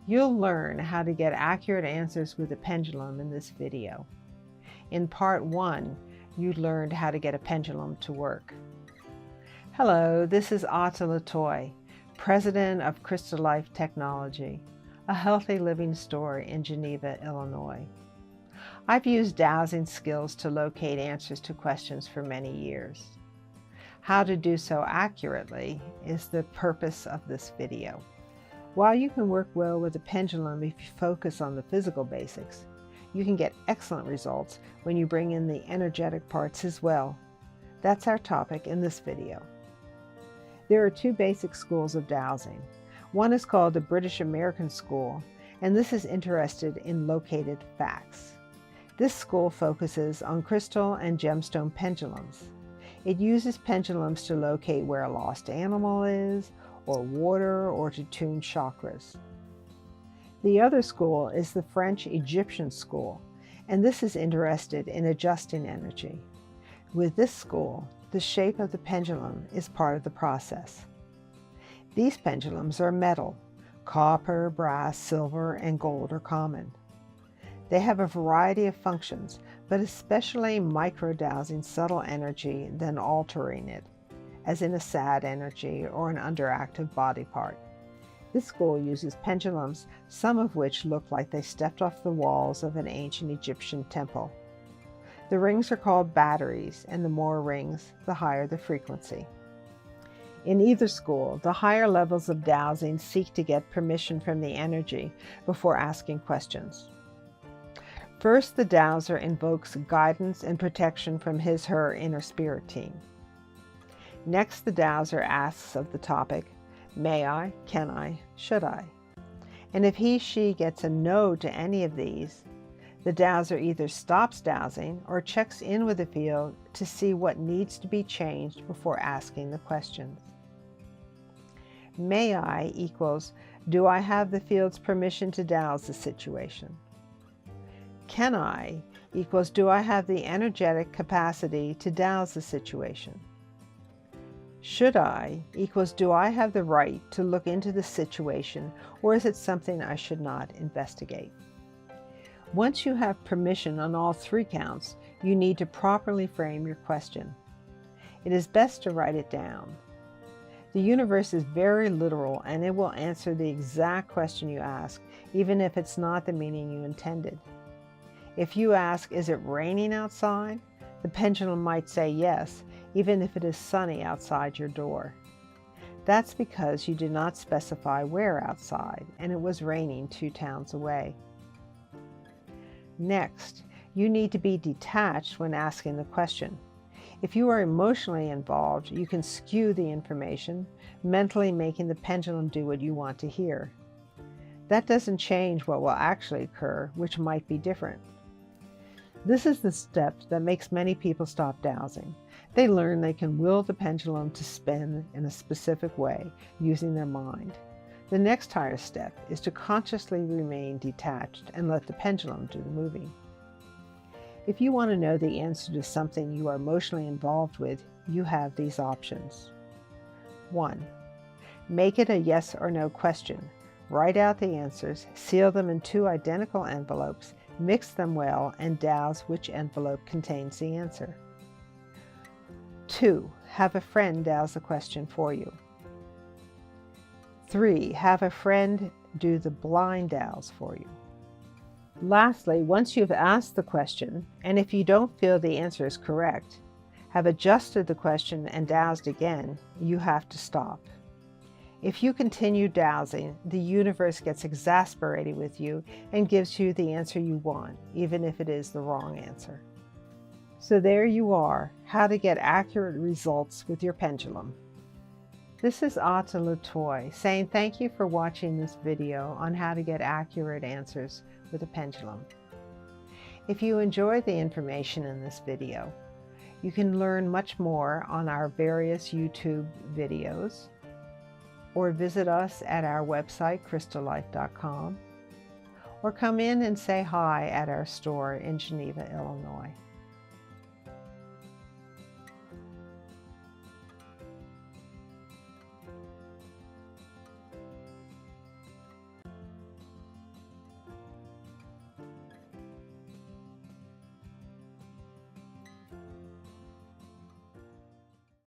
You'll learn how to get accurate answers with a pendulum in this video. In part 1, you learned how to get a pendulum to work. Hello, this is Ata Latoy, President of Crystal Life Technology, a healthy living store in Geneva, Illinois. I've used dowsing skills to locate answers to questions for many years. How to do so accurately is the purpose of this video. While you can work well with a pendulum if you focus on the physical basics, you can get excellent results when you bring in the energetic parts as well. That's our topic in this video. There are two basic schools of dowsing. One is called the British American School, and this is interested in located facts. This school focuses on crystal and gemstone pendulums. It uses pendulums to locate where a lost animal is, or water, or to tune chakras. The other school is the French Egyptian School, and this is interested in adjusting energy. With this school, the shape of the pendulum is part of the process. These pendulums are metal. Copper, brass, silver, and gold are common. They have a variety of functions, but especially micro-dowsing subtle energy than altering it, as in a sad energy or an underactive body part. This school uses pendulums, some of which look like they stepped off the walls of an ancient Egyptian temple. The rings are called batteries, and the more rings, the higher the frequency. In either school, the higher levels of dowsing seek to get permission from the energy before asking questions. First, the dowser invokes guidance and protection from his/her inner spirit team. Next, the dowser asks of the topic, may I, can I, should I? And if he/she gets a no to any of these, the dowser either stops dowsing or checks in with the field to see what needs to be changed before asking the questions. May I equals, do I have the field's permission to dowse the situation? Can I equals, do I have the energetic capacity to dowse the situation? Should I equals, do I have the right to look into the situation, or is it something I should not investigate? Once you have permission on all three counts, you need to properly frame your question. It is best to write it down. The universe is very literal, and it will answer the exact question you ask, even if it's not the meaning you intended. If you ask, is it raining outside? The pendulum might say yes, even if it is sunny outside your door. That's because you did not specify where outside, and it was raining 2 towns away. Next, you need to be detached when asking the question. If you are emotionally involved, you can skew the information, mentally making the pendulum do what you want to hear. That doesn't change what will actually occur, which might be different. This is the step that makes many people stop dowsing. They learn they can will the pendulum to spin in a specific way using their mind. The next higher step is to consciously remain detached and let the pendulum do the moving. If you want to know the answer to something you are emotionally involved with, you have these options. 1. Make it a yes or no question. Write out the answers, seal them in 2 identical envelopes, mix them well, and dowse which envelope contains the answer. 2. Have a friend dowse the question for you. 3. Have a friend do the blind dowse for you. Lastly, once you've asked the question, and if you don't feel the answer is correct, have adjusted the question and dowsed again, you have to stop. If you continue dowsing, the universe gets exasperated with you and gives you the answer you want, even if it is the wrong answer. So there you are, how to get accurate results with your pendulum. This is Ata Latoy saying thank you for watching this video on how to get accurate answers with a pendulum. If you enjoyed the information in this video, you can learn much more on our various YouTube videos, or visit us at our website, crystallife.com, or come in and say hi at our store in Geneva, Illinois.